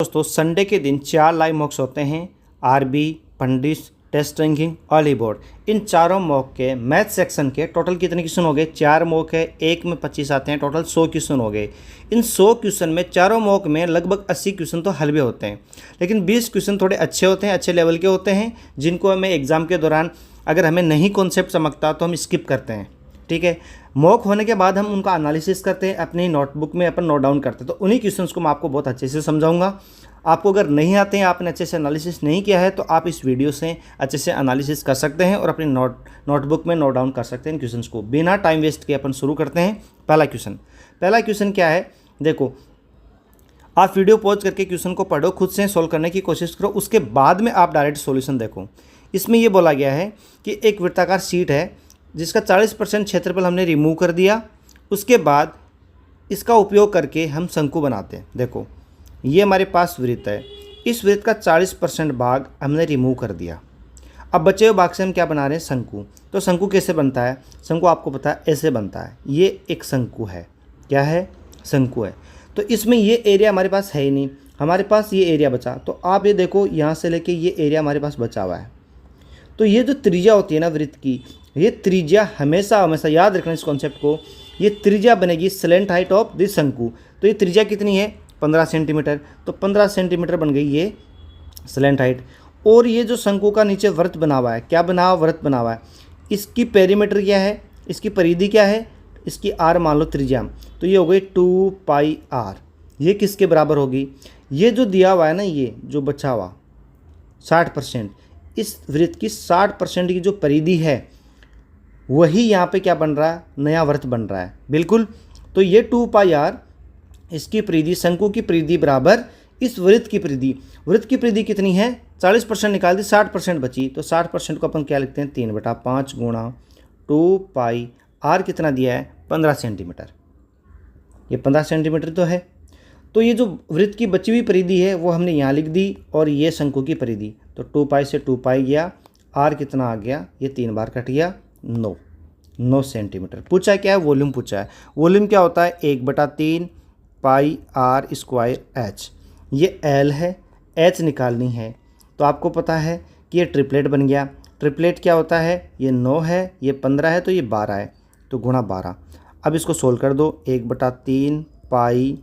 दोस्तों संडे के दिन 4 लाइव मॉक्स होते हैं। आरबी, पंडित, टेस्ट रैंकिंग, ऑली बोर्ड। इन चारों मॉक के मैथ सेक्शन के टोटल कितने क्वेश्चन हो गए? 4 मॉक है, एक में 25 आते हैं, टोटल 100 क्वेश्चन हो गए। इन 100 क्वेश्चन में चारों मॉक में लगभग 80 क्वेश्चन तो हलवे होते हैं, लेकिन 20 क्वेश्चन थोड़े अच्छे होते हैं, अच्छे लेवल के होते हैं, जिनको हमें एग्जाम के दौरान अगर हमें नहीं कॉन्सेप्ट चमकता तो हम स्किप करते हैं। ठीक है, मॉक होने के बाद हम उनका एनालिसिस करते हैं, अपनी नोटबुक में अपन नोट डाउन करते हैं। तो उन्हीं क्वेश्चंस को मैं आपको बहुत अच्छे से समझाऊंगा। आपको अगर नहीं आते हैं, आपने अच्छे से एनालिसिस नहीं किया है, तो आप इस वीडियो से अच्छे से एनालिसिस कर सकते हैं और अपनी नोटबुक में नोट डाउन कर सकते हैं इन क्वेश्चंस को। बिना टाइम वेस्ट किए अपन शुरू करते हैं। पहला क्वेश्चन क्या है? देखो, आप वीडियो पॉज करके क्वेश्चन को पढ़ो, खुद से सोल्व करने की कोशिश करो, उसके बाद में आप डायरेक्ट सॉल्यूशन देखो। इसमें यह बोला गया है कि एक वृत्ताकार शीट है जिसका 40% क्षेत्रफल हमने रिमूव कर दिया, उसके बाद इसका उपयोग करके हम शंकु बनाते हैं। देखो, ये हमारे पास वृत्त है, इस वृत्त का 40% भाग हमने रिमूव कर दिया। अब बचे हुए भाग से हम क्या बना रहे हैं? शंकु। तो शंकु कैसे बनता है? शंकु आपको पता है ऐसे बनता है। ये एक शंकु है। क्या है? शंकु है। तो इसमें ये एरिया हमारे पास है ही नहीं, हमारे पास ये एरिया बचा। तो आप ये देखो, यहाँ से लेके ये एरिया हमारे पास बचा हुआ है। तो ये जो त्रिज्या होती है ना वृत्त की, ये त्रिज्या हमेशा याद रखना इस कॉन्सेप्ट को, ये त्रिज्या बनेगी स्लेंट हाइट ऑफ दिस शंकु। तो ये त्रिज्या कितनी है? 15 सेंटीमीटर। तो 15 सेंटीमीटर बन गई ये स्लेंट हाइट। और ये जो शंकु का नीचे वृत्त बना हुआ है, क्या बना हुआ? वृत्त बना हुआ है। इसकी पेरीमीटर क्या है? इसकी परिधि क्या है? इसकी आर मान लो त्रिज्या। तो ये हो गई 2 पाई आर। ये किसके बराबर होगी? ये जो दिया हुआ है ना, ये जो बचा हुआ 60%, इस वृत्त की 60% की जो परिधि है, वही यहाँ पे क्या बन रहा है? नया वृत्त बन रहा है। बिल्कुल। तो ये 2 पाई आर, इसकी परिधि, शंकु की परिधि बराबर इस वृत्त की परिधि। वृत्त की परिधि कितनी है? 40% निकाल दी, 60% बची। तो 60% को अपन क्या लिखते हैं? 3/5 गुणा 2 पाई आर। कितना दिया है? 15 सेंटीमीटर। ये 15 सेंटीमीटर तो है। तो ये जो वृत्त की बची हुई परिधि है वो हमने यहाँ लिख दी, और ये शंकु की परिधि। तो 2 पाई से 2 पाई गया, आर कितना आ गया? ये 3 बार कट गया, 9 सेंटीमीटर। पूछा क्या है? वॉल्यूम पूछा है। वॉल्यूम क्या होता है? 1/3 पाई आर स्क्वायर एच। ये एल है, एच निकालनी है। तो आपको पता है कि ये ट्रिपलेट बन गया। ट्रिपलेट क्या होता है? ये 9 है, ये 15 है, तो ये 12 है, तो गुणा 12। अब इसको सोल्व कर दो। 1/3 पाई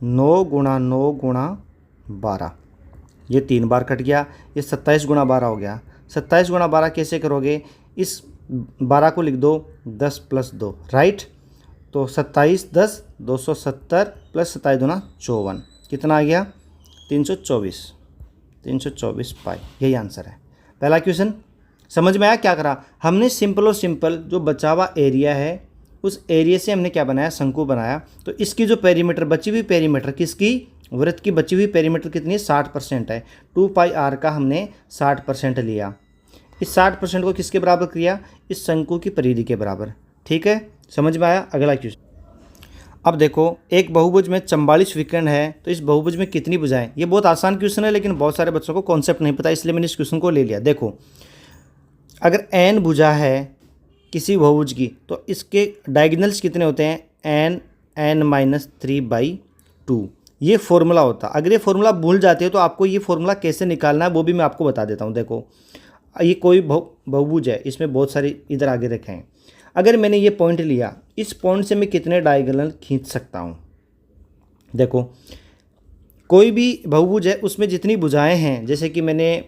9 गुणा 9 गुणा 12, ये 3 बार कट गया, ये 27 गुणा 12 हो गया। 27 गुणा 12 कैसे करोगे? इस 12 को लिख दो 10 + 2, राइट। तो 27 10 270 प्लस 27 दूना 54, कितना आ गया? 324 पाई। यही आंसर है। पहला क्वेश्चन समझ में आया? क्या करा हमने? सिंपल और सिंपल जो बचा हुआ एरिया है, उस एरिया से हमने क्या बनाया? शंकु बनाया। तो इसकी जो पेरीमीटर, बची हुई पेरीमीटर, किसकी? वृत्त की बची हुई पेरीमीटर कितनी है? 60% है। 2 पाई आर का हमने 60% लिया। इस 60% को किसके बराबर किया? इस शंकु की परिधि के बराबर। ठीक है, समझ में आया? अगला क्वेश्चन। अब देखो, एक बहुभुज में 44 विकर्ण है, तो इस बहुभुज में कितनी भुजाएं? ये बहुत आसान क्वेश्चन है, लेकिन बहुत सारे बच्चों को कॉन्सेप्ट नहीं पता, इसलिए मैंने इस क्वेश्चन को ले लिया। देखो, अगर n भुजा है किसी बहुभुज की, तो इसके डायगोनल्स कितने होते हैं? n-3/2। ये फॉर्मूला होता। अगर ये फॉर्मूला भूल जाते हो तो आपको ये फॉर्मूला कैसे निकालना है वो भी मैं आपको बता देता हूँ। देखो, ये कोई बहुभुज है, इसमें बहुत सारी इधर आगे रखे हैं। अगर मैंने ये पॉइंट लिया, इस पॉइंट से मैं कितने डायगोनल खींच सकता हूँ? देखो, कोई भी बहुभुज है, उसमें जितनी भुजाएं हैं, जैसे कि मैंने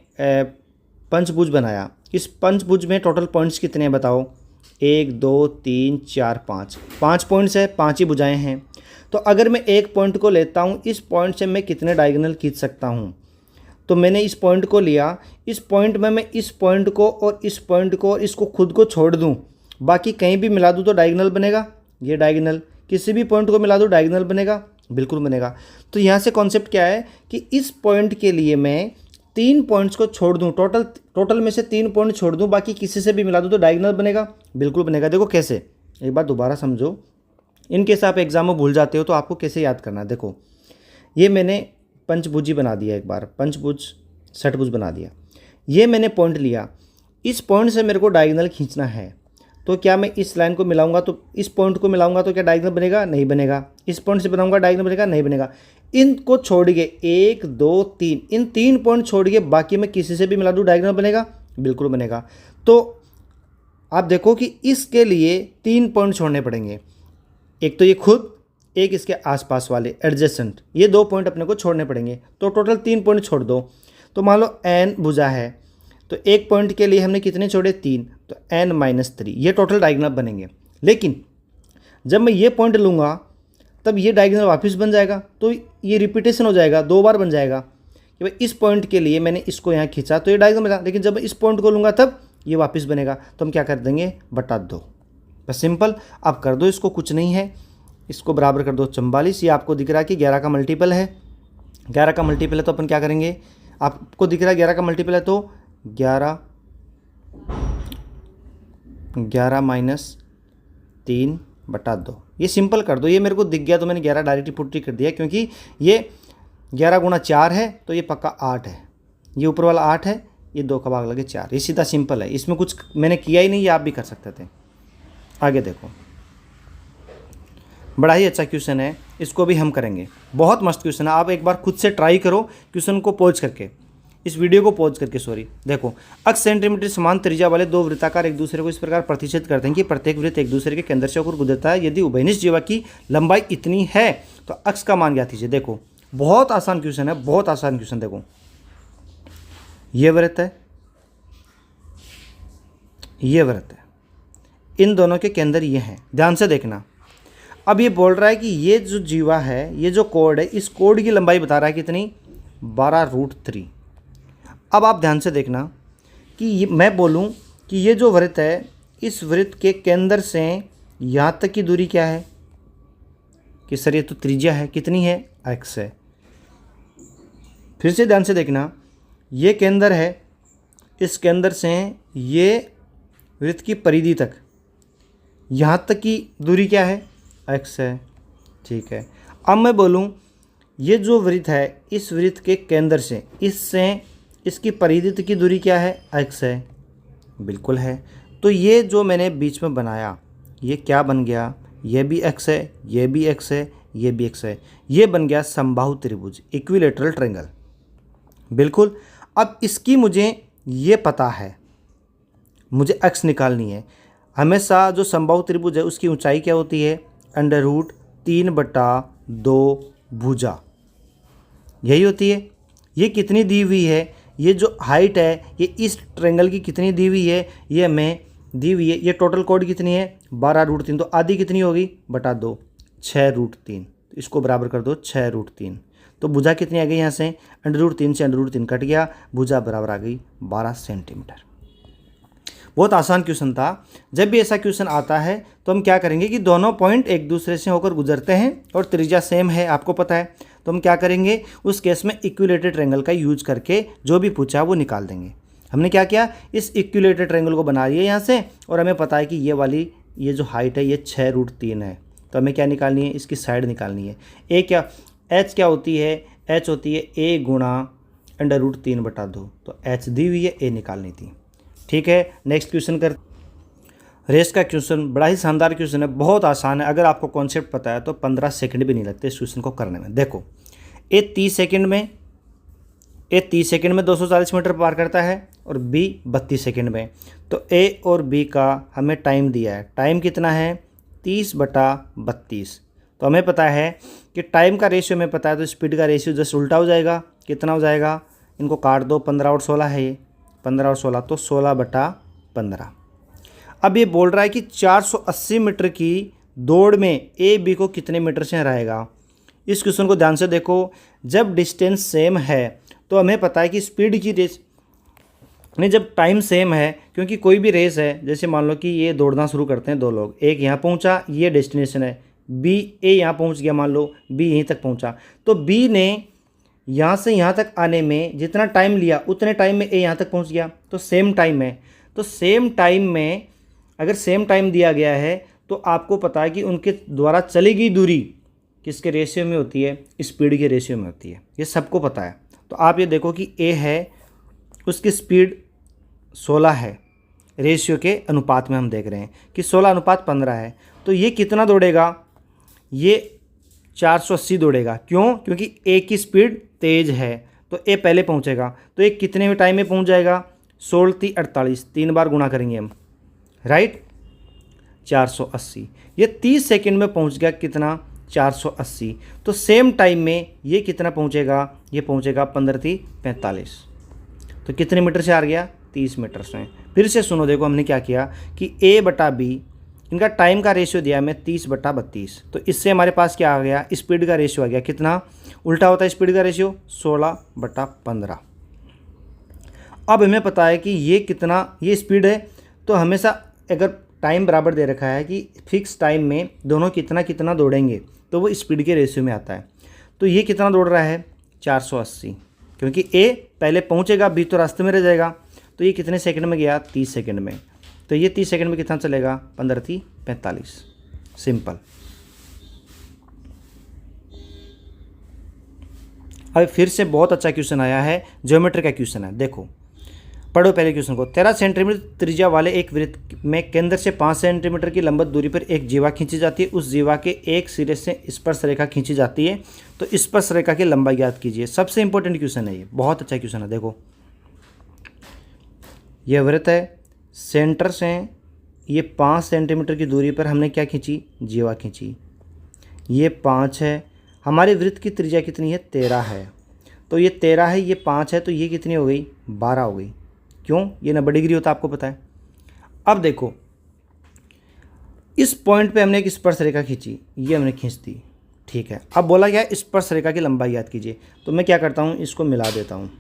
पंचभुज बनाया, इस पंचभुज में टोटल पॉइंट्स कितने हैं बताओ? 1 2 3 4 5 पॉइंट्स है, 5 ही भुजाएं हैं। तो अगर मैं एक पॉइंट को लेता हूँ, इस पॉइंट से मैं कितने डायगोनल खींच सकता हूँ? तो मैंने इस पॉइंट को लिया, इस पॉइंट में मैं इस पॉइंट को और इस पॉइंट को और इसको खुद को छोड़ दूं, बाकी कहीं भी मिला दूं तो डायगोनल बनेगा। ये डायगोनल किसी भी पॉइंट को मिला दूं, डायगोनल बनेगा, बिल्कुल बनेगा। तो यहाँ से कॉन्सेप्ट क्या है कि इस पॉइंट के लिए मैं 3 पॉइंट्स को छोड़ दूं, टोटल में से 3 पॉइंट छोड़ दूं, बाकी किसी से भी मिला दूं तो डायगोनल बनेगा, बिल्कुल बनेगा। देखो कैसे, एक बार दोबारा समझो। इनकेस आप एग्जाम में भूल जाते हो तो आपको कैसे याद करना है। देखो, ये मैंने पंचभुजी बना दिया, एक बार पंचभुज षटभुज बना दिया। ये मैंने पॉइंट लिया, इस पॉइंट से मेरे को डायगोनल खींचना है। तो क्या मैं इस लाइन को मिलाऊंगा, तो इस पॉइंट को मिलाऊंगा तो क्या डायगोनल बनेगा? नहीं बनेगा। इस पॉइंट से बनाऊंगा, डायगोनल बनेगा? नहीं बनेगा। इनको छोड़ के 1 2 3, इन 3 पॉइंट छोड़ के बाकी मैं किसी से भी मिला दूँ, डायग्राम बनेगा? बिल्कुल बनेगा। तो आप देखो कि इसके लिए 3 पॉइंट छोड़ने पड़ेंगे, एक तो ये खुद, एक इसके आसपास वाले एडजेसेंट, ये 2 पॉइंट अपने को छोड़ने पड़ेंगे। तो टोटल 3 पॉइंट छोड़ दो। तो मान लो n भुजा है, तो एक पॉइंट के लिए हमने कितने छोड़े? 3, तो n-3, ये टोटल डायगोनल बनेंगे। लेकिन जब मैं ये पॉइंट लूँगा तब ये डायगोनल वापस बन जाएगा, तो ये रिपीटेशन हो जाएगा, 2 बार बन जाएगा कि भाई इस पॉइंट के लिए मैंने इसको यहाँ खींचा तो ये डायगोनल बना, लेकिन जब मैं इस पॉइंट को लूँगा तब ये वापस बनेगा। तो हम क्या कर देंगे? बटा 2। बस सिंपल। आप कर दो इसको, कुछ नहीं है, इसको बराबर कर दो 44। ये आपको दिख रहा है कि 11 का मल्टीपल है, 11 का मल्टीपल है, तो अपन क्या करेंगे? आपको दिख रहा है 11 का मल्टीपल है, तो 11 -3 बटा 2। ये सिंपल कर दो, ये मेरे को दिख गया तो मैंने 11 डायरेक्ट पुट्टी कर दिया, क्योंकि ये 11 गुणा 4 है तो ये पक्का 8 है, ये ऊपर वाला 8 है, ये 2 का भाग लगे 4। ये सीधा सिंपल है, इसमें कुछ मैंने किया ही नहीं, ये आप भी कर सकते थे। आगे देखो, बड़ा ही अच्छा क्वेश्चन है, इसको भी हम करेंगे। बहुत मस्त क्वेश्चन है, आप एक बार खुद से ट्राई करो क्वेश्चन को पॉज करके, इस वीडियो को पॉज करके, सॉरी। देखो, अक्ष सेंटीमीटर समान त्रिज्या वाले 2 वृत्ताकार एक दूसरे को इस प्रकार प्रतिच्छेद करते हैं कि प्रत्येक वृत्त एक दूसरे के केंद्र से होकर गुजरता है। यदि उभयनिष्ठ जीवा की लंबाई इतनी है तो अक्ष का मान ज्ञात कीजिए। देखो, बहुत आसान क्वेश्चन है, बहुत आसान क्वेश्चन। देखो, ये वृत्त है, ये वृत्त है, इन दोनों के केंद्र ये हैं, ध्यान से देखना। अब ये बोल रहा है कि ये जो जीवा है, ये जो कोड है, इस कोड की लंबाई बता रहा है कितनी? 12√3। अब आप ध्यान से देखना कि मैं बोलूं कि ये जो वृत्त है, इस वृत्त के केंद्र से यहाँ तक की दूरी क्या है? कि सर ये तो त्रिज्या है, कितनी है? x है। फिर से ध्यान से देखना, ये केंद्र है, इस केंद्र से ये वृत्त की परिधि तक, यहाँ तक की दूरी क्या है? x है। ठीक है। अब मैं बोलूँ ये जो वृत्त है, इस वृत्त के केंद्र से इससे इसकी परिधि तक की दूरी क्या है? x है। बिल्कुल है। तो ये जो मैंने बीच में बनाया, ये क्या बन गया? ये भी x है, ये भी x है, ये भी x है। ये बन गया समबाहु त्रिभुज, इक्विलेटरल ट्रायंगल। बिल्कुल। अब इसकी मुझे ये पता है, मुझे x निकालनी है। हमेशा जो समबाहु त्रिभुज है उसकी ऊंचाई क्या होती है? √3/2 भुजा, यही होती है। ये कितनी दी हुई है? ये जो हाइट है, ये इस ट्रायंगल की कितनी दी हुई है? ये हमें दी हुई है। ये टोटल कोड कितनी है? 12√3। तो आधी कितनी होगी? बटा 2, 6√3। इसको बराबर कर दो 6√3। तो भुजा कितनी आ गई? यहाँ से √3 से √3 कट गया, भुजा बराबर आ गई 12 सेंटीमीटर। बहुत आसान क्वेश्चन था। जब भी ऐसा क्वेश्चन आता है तो हम क्या करेंगे कि दोनों पॉइंट एक दूसरे से होकर गुजरते हैं और त्रिज्या सेम है, आपको पता है। तो हम क्या करेंगे उस केस में? इक्विलेटरल ट्रायंगल का यूज करके जो भी पूछा वो निकाल देंगे। हमने क्या किया? इस इक्विलेटरल ट्रायंगल को बना लिया यहाँ से, और हमें पता है कि ये वाली ये जो हाइट है ये 6√3 है। तो हमें क्या निकालनी है? इसकी साइड निकालनी है। ए क्या, एच क्या होती है? एच होती है a गुणा √3/2। तो एच दी हुई है, ए निकालनी थी। ठीक है, नेक्स्ट क्वेश्चन कर। रेस का क्वेश्चन बड़ा ही शानदार क्वेश्चन है, बहुत आसान है। अगर आपको कॉन्सेप्ट पता है तो 15 सेकंड भी नहीं लगते इस क्वेश्चन को करने में। देखो, ए 30 सेकंड में 240 मीटर पार करता है और बी 32 सेकंड में। तो ए और बी का हमें टाइम दिया है। टाइम कितना है? 30/32। तो हमें पता है कि टाइम का रेशियो हमें पता है, तो स्पीड का रेशियो जस्ट उल्टा हो जाएगा। कितना हो जाएगा? इनको काट दो, 15 और 16 है, ये 15 और 16 तो 16/15। अब ये बोल रहा है कि 480 मीटर की दौड़ में ए बी को कितने मीटर से हराएगा। इस क्वेश्चन को ध्यान से देखो। जब डिस्टेंस सेम है तो हमें पता है कि स्पीड की रेस नहीं, जब टाइम सेम है, क्योंकि कोई भी रेस है, जैसे मान लो कि ये दौड़ना शुरू करते हैं 2 लोग, एक यहाँ पहुँचा, ये डेस्टिनेशन है, बी ए यहाँ पहुँच गया, मान लो बी यहीं तक पहुँचा, तो बी ने यहाँ से यहाँ तक आने में जितना टाइम लिया उतने टाइम में ए यहाँ तक पहुँच गया। तो सेम टाइम है, तो सेम टाइम में अगर सेम टाइम दिया गया है तो आपको पता है कि उनके द्वारा चली गई दूरी किसके रेशियो में होती है? स्पीड के रेशियो में होती है, ये सबको पता है। तो आप ये देखो कि ए है, उसकी स्पीड 16 है, रेशियो के अनुपात में हम देख रहे हैं कि 16/15 है। तो ये कितना दौड़ेगा? ये 480 दौड़ेगा। क्यों? क्योंकि ए की स्पीड तेज़ है तो ए पहले पहुंचेगा। तो ये कितने टाइम में पहुंच जाएगा? 16 48, 3 बार गुणा करेंगे हम, राइट। 480, ये 30 सेकंड में पहुंच गया। कितना? 480। तो सेम टाइम में ये कितना पहुंचेगा? ये पहुंचेगा 15 45। तो कितने मीटर से आ गया? 30 मीटर से। फिर से सुनो, देखो हमने क्या किया कि ए बटा बी, इनका टाइम का रेशियो दिया हमें 30 बटा 32। तो इससे हमारे पास क्या आ गया? स्पीड का रेशियो आ गया। कितना? उल्टा होता है स्पीड का रेशियो, 16 बटा 15। अब हमें पता है कि ये कितना, ये स्पीड है। तो हमेशा अगर टाइम बराबर दे रखा है कि फिक्स टाइम में दोनों कितना कितना दौड़ेंगे तो वो स्पीड के रेशियो में आता है। तो ये कितना दौड़ रहा है? 480, क्योंकि ए पहले पहुंचेगा, बी तो रास्ते में रह जाएगा। तो ये कितने सेकंड में गया? 30 सेकंड में। तो ये 30 सेकंड में कितना चलेगा? 15 45। सिंपल। अब फिर से बहुत अच्छा क्वेश्चन आया है, ज्योमेट्री का क्वेश्चन है। देखो पढ़ो पहले क्वेश्चन को। 13 सेंटीमीटर त्रिज्या वाले एक वृत्त में केंद्र से 5 सेंटीमीटर की लंबवत दूरी पर एक जीवा खींची जाती है। उस जीवा के एक सिरे से स्पर्श रेखा खींची जाती है। तो स्पर्श रेखा की लंबाई ज्ञात कीजिए। सबसे इंपॉर्टेंट क्वेश्चन है ये, बहुत अच्छा क्वेश्चन है। देखो यह वृत्त है, सेंटर से ये 5 सेंटीमीटर की दूरी पर हमने क्या खींची? जीवा खींची। ये 5 है। हमारे वृत्त की त्रिज्या कितनी है? 13 है। तो ये 13 है, ये 5 है, तो ये कितनी हो गई? 12 हो गई। क्यों? ये 90 डिग्री होता है, आपको पता है। अब देखो इस पॉइंट पे हमने एक स्पर्श रेखा खींची, ये हमने खींच दी, ठीक है। अब बोला गया स्पर्श रेखा की लंबाई याद कीजिए। तो मैं क्या करता हूँ, इसको मिला देता हूँ,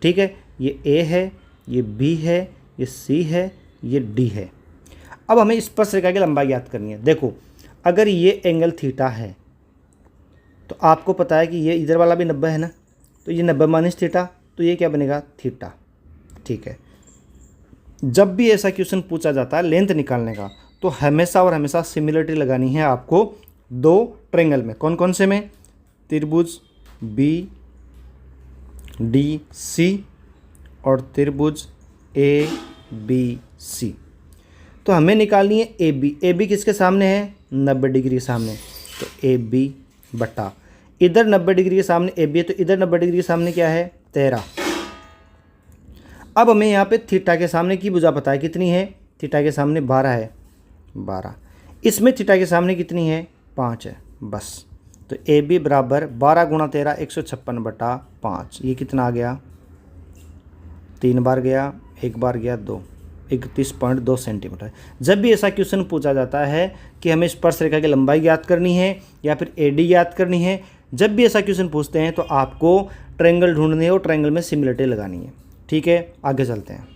ठीक है। ये ए है, ये बी है, ये सी है, ये डी है। अब हमें स्पर्श रेखा की लंबाई याद करनी है। देखो अगर ये एंगल थीटा है तो आपको पता है कि ये इधर वाला भी 90 है ना, तो ये 90 माइनस थीटा, तो ये क्या बनेगा? थीटा, ठीक है। जब भी ऐसा क्वेश्चन पूछा जाता है लेंथ निकालने का, तो हमेशा और हमेशा सिमिलरिटी लगानी है आपको दो ट्रायंगल में। कौन कौन से में? त्रिभुज बी डी सी और त्रिभुज ए बी सी। तो हमें निकालनी है ए बी। ए बी किसके सामने है? 90 डिग्री के सामने। तो ए बी बटा इधर 90 डिग्री के सामने ए बी है, तो इधर 90 डिग्री के सामने क्या है? 13। अब हमें यहाँ पे थीटा के सामने की भुजा पता है कितनी है? थीटा के सामने 12 है, 12। इसमें थीटा के सामने कितनी है? 5 है, बस। तो ए बी बराबर 12 गुणा 13 156 बटा 5। ये कितना आ गया? 3 बार गया, 1 बार गया, 2, 31.2 सेंटीमीटर। जब भी ऐसा क्वेश्चन पूछा जाता है कि हमें स्पर्श रेखा की लंबाई ज्ञात करनी है या फिर ए डी ज्ञात करनी है, जब भी ऐसा क्वेश्चन पूछते हैं तो आपको ट्रायंगल ढूंढनी है और ट्रायंगल में सिमिलरिटी लगानी है, ठीक है। आगे चलते हैं।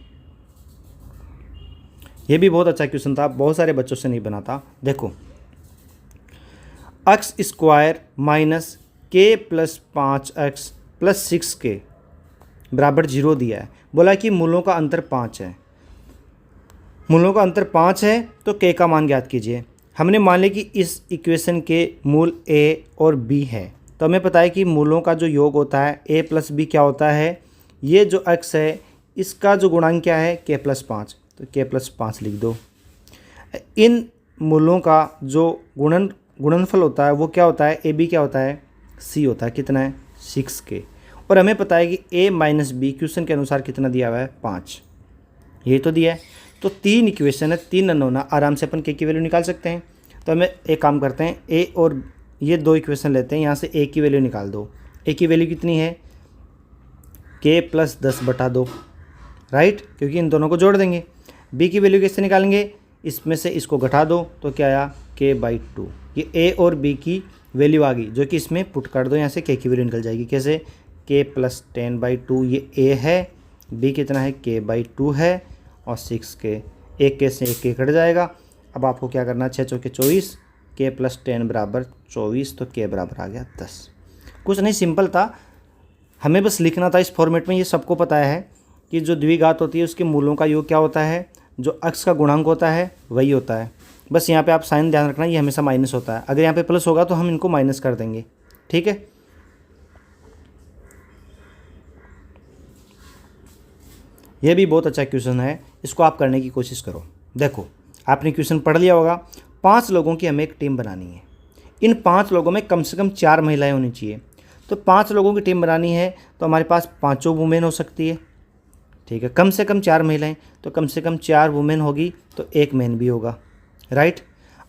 ये भी बहुत अच्छा क्वेश्चन था, बहुत सारे बच्चों से नहीं बना था। देखो x स्क्वायर माइनस के प्लस 5x प्लस 6k बराबर 0 दिया है। बोला कि मूलों का अंतर 5 है। मूलों का अंतर 5 है तो k का मान ज्ञात कीजिए। हमने मान लिया कि इस इक्वेशन के मूल a और b है, तो हमें पता है कि मूलों का जो योग होता है a प्लस b क्या होता है? ये जो x है इसका जो गुणांक क्या है? k प्लस 5, तो k प्लस 5 लिख दो। इन मूलों का जो गुणनफल होता है वो क्या होता है? ab क्या होता है? c होता है। कितना है? 6k। और हमें पता है कि a माइनस बी क्वेश्चन के अनुसार कितना दिया हुआ है? 5। यही तो दिया है। तो 3 इक्वेशन है, 3 अननोन, आराम से अपन k की वैल्यू निकाल सकते हैं। तो हमें एक काम करते हैं, a और ये 2 इक्वेशन लेते हैं, यहाँ से a की वैल्यू निकाल दो। a की वैल्यू कितनी है? k प्लस 10 बटा 2, राइट, क्योंकि इन दोनों को जोड़ देंगे। b की वैल्यू कैसे निकालेंगे? इसमें से इसको घटा दो तो क्या आया? k/2। ये a और b की वैल्यू आ गई, जो कि इसमें पुट कर दो, यहाँ से k की वैल्यू निकल जाएगी। कैसे? k प्लस 10/2 ये a है, b कितना है? k/2 है, और 6k। एक k से एक k कट जाएगा। अब आपको क्या करना है? 6 चौके 24, k प्लस 10 बराबर 24, तो k बराबर आ गया 10। कुछ नहीं, सिंपल था, हमें बस लिखना था इस फॉर्मेट में। ये सबको पता है कि जो द्विघात होती है उसके मूलों का योग क्या होता है? जो अक्ष का गुणांक होता है वही होता है। बस यहाँ पे आप साइन ध्यान रखना, ये हमेशा माइनस होता है। अगर यहाँ पे प्लस होगा तो हम इनको माइनस कर देंगे, ठीक है। ये भी बहुत अच्छा क्वेश्चन है, इसको आप करने की कोशिश करो। देखो आपने क्वेश्चन पढ़ लिया होगा। 5 लोगों की हमें एक टीम बनानी है। इन 5 लोगों में कम से कम 4 महिलाएं होनी चाहिए। तो 5 लोगों की टीम बनानी है तो हमारे पास पाँचों वुमेन हो सकती है, ठीक है। कम से कम 4 महिलाएं, तो कम से कम 4 वुमेन होगी तो 1 मैन भी होगा, राइट।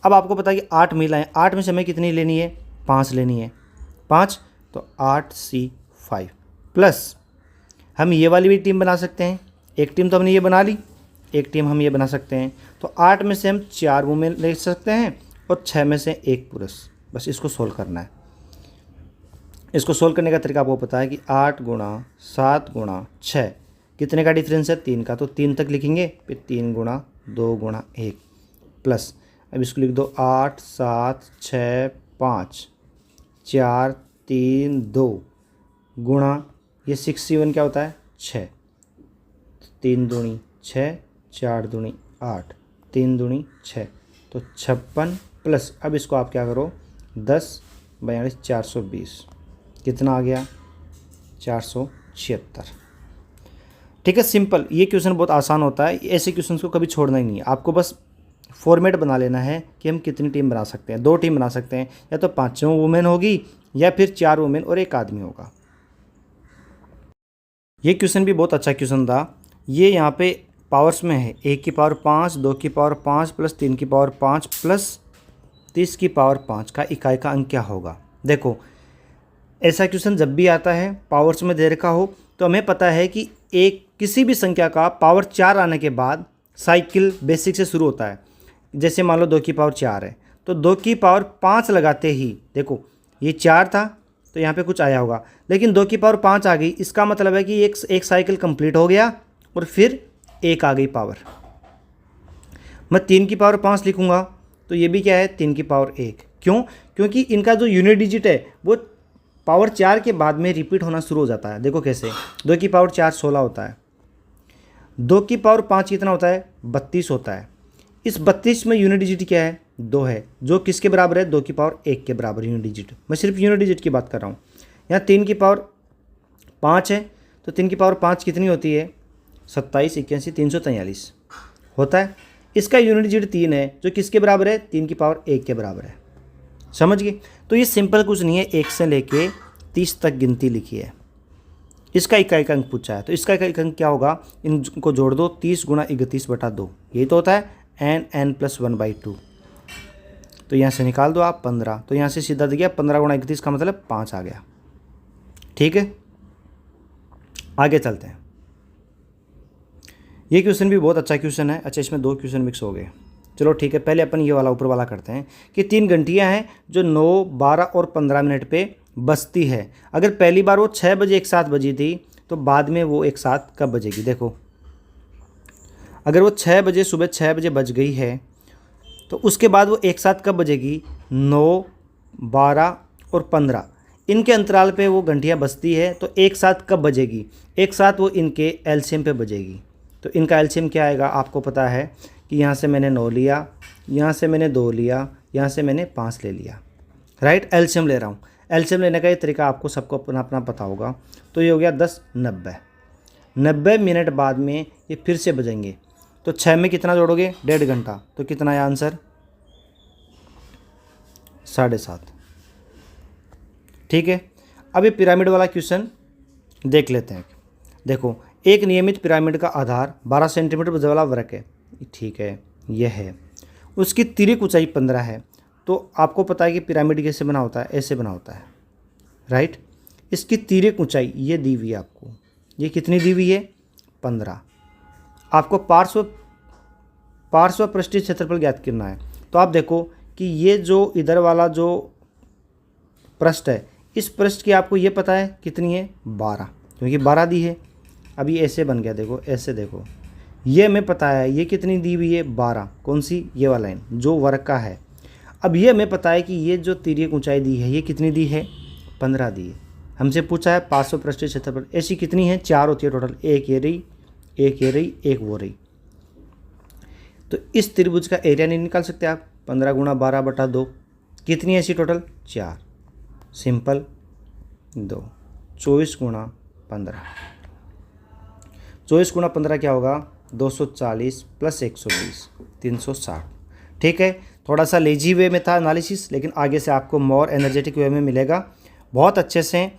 अब आपको पता है कि 8 महिलाएं, 8 में से हमें कितनी लेनी है, 5 लेनी है, 5 तो 8C5 प्लस हम ये वाली भी टीम बना सकते हैं। एक टीम तो हमने ये बना ली, एक टीम हम ये बना सकते हैं। तो 8 में से हम 4 वुमेन ले सकते हैं और 6 में से 1 पुरुष। बस इसको सोल्व करना है। इसको सोल्व करने का तरीका आपको पता है कि 8 गुणा 7 गुणा 6 कितने का डिफरेंस है, 3 का, तो 3 तक लिखेंगे, फिर 3 गुणा 2 गुणा 1 प्लस, अब इसको लिख दो 8 7 6 5 4 3 2 गुणा ये 6C1 क्या होता है 6, 3 दूनी 6 4 दूनी 8 3 दूनी 6 तो 56 प्लस, अब इसको आप क्या करो 10 42 420 कितना आ गया 476। ठीक है, सिंपल। ये क्वेश्चन बहुत आसान होता है, ऐसे क्वेश्चन को कभी छोड़ना ही नहीं है। आपको बस फॉर्मेट बना लेना है कि हम कितनी टीम बना सकते हैं। 2 टीम बना सकते हैं, या तो 5 वुमेन होगी या फिर 4 वुमेन और 1 आदमी होगा। ये क्वेश्चन भी बहुत अच्छा क्वेश्चन था। ये यहाँ पे पावर्स में है, 1 की पावर 5, 2 की पावर 5 प्लस 3 की पावर 5 प्लस 30 की पावर 5 का इकाई का अंक क्या होगा। देखो, ऐसा क्वेश्चन जब भी आता है पावर्स में दे रखा हो तो हमें पता है कि एक किसी भी संख्या का पावर 4 आने के बाद साइकिल बेसिक से शुरू होता है। जैसे मान लो 2 की पावर 4 है तो 2 की पावर 5 लगाते ही, देखो ये 4 था तो यहाँ पे कुछ आया होगा, लेकिन 2 की पावर 5 आ गई, इसका मतलब है कि एक साइकिल कंप्लीट हो गया और फिर 1 आ गई पावर। मैं 3 की पावर 5 लिखूँगा तो ये भी क्या है 3 की पावर 1। क्यों? क्योंकि इनका जो यूनिट डिजिट है वो पावर 4 के बाद में रिपीट होना शुरू हो जाता है। देखो कैसे, 2 की पावर 4 16 होता है, 2 की पावर 5 कितना होता है 32 होता है। इस 32 में यूनिट डिजिट क्या है 2 है, जो किसके बराबर है 2 की पावर 1 के बराबर यूनिट डिजिट। मैं सिर्फ यूनिट डिजिट की बात कर रहा हूँ। यहाँ 3 की पावर 5 है तो 3 की पावर 5 कितनी होती है 27 81 343 होता है। इसका यूनिट डिजिट 3 है जो किसके बराबर है 3 की पावर 1 के बराबर है। समझ गए? तो ये सिंपल कुछ नहीं है, 1 से लेके 30 तक गिनती लिखी है। इसका इकाई का अंक पूछा है तो इसका इकाई का अंक क्या होगा, इनको जोड़ दो 30 गुणा 31/2, यही तो होता है n+1/2। तो यहाँ से निकाल दो आप 15, तो यहाँ से सीधा दिया 15 गुणा 31 का मतलब 5 आ गया। ठीक है, आगे चलते हैं। ये क्वेश्चन भी बहुत अच्छा क्वेश्चन है। अच्छा, इसमें 2 क्वेश्चन मिक्स हो गए। चलो ठीक है, पहले अपन ये वाला ऊपर वाला करते हैं कि 3 घंटियाँ हैं जो 9 12 और 15 मिनट पे बजती है। अगर पहली बार वो 6 बजे एक साथ बजी थी तो बाद में वो एक साथ कब बजेगी। देखो, अगर वो 6 बजे सुबह 6 बजे बज गई है तो उसके बाद वो एक साथ कब बजेगी 9 12 और 15, इनके अंतराल पे वो घंटियाँ बजती है तो एक साथ कब बजेगी, एक साथ वो इनके एलसीएम पे बजेगी। तो इनका एलसीएम क्या आएगा, आपको पता है कि यहाँ से मैंने 9 लिया, यहाँ से मैंने 2 लिया, यहाँ से मैंने 5 ले लिया, राइट। एलसीएम ले रहा हूँ। एलसीएम लेने का ये तरीका आपको सबको अपना अपना पता होगा। तो ये हो गया 10 90 मिनट बाद में ये फिर से बजेंगे। तो 6 में कितना जोड़ोगे 1.5 घंटा, तो कितना है आंसर 7.5। ठीक है, अब ये पिरामिड वाला क्वेश्चन देख लेते हैं। देखो, एक नियमित पिरामिड का आधार 12 सेंटीमीटर वाला वृत्त है, ठीक है, यह है। उसकी तिर्यक ऊंचाई 15 है। तो आपको पता है कि पिरामिड कैसे बना होता है, ऐसे बना होता है, राइट। इसकी तिर्यक ऊंचाई ये दी हुई है आपको, ये कितनी दी हुई है 15। आपको पार्श्व पृष्ठीय क्षेत्रफल ज्ञात करना है। तो आप देखो कि ये जो इधर वाला जो पृष्ठ है, इस पृष्ठ की आपको ये पता है कितनी है 12, क्योंकि 12 दी है। अब ये ऐसे बन गया, देखो ऐसे, देखो ये हमें पता है ये कितनी दी हुई है 12, कौन सी, ये वाला लाइन जो वर्ग का है। अब ये हमें पता है कि ये जो तिर्यक ऊंचाई दी है ये कितनी दी है 15 दी है। हमसे पूछा है पार्श्व पृष्ठीय क्षेत्रफल, ऐसी कितनी है 4 होती है टोटल, एक ये रही, एक ये रही, एक वो रही। तो इस त्रिभुज का एरिया नहीं निकाल सकते आप, 15 गुणा 12/2 कितनी ऐसी टोटल 4, सिंपल 2, 24 गुणा 15, 24 गुणा 15 क्या होगा 240 प्लस 120 360। ठीक है, थोड़ा सा लेजी वे में था एनालिसिस, लेकिन आगे से आपको मोर एनर्जेटिक वे में मिलेगा। बहुत अच्छे से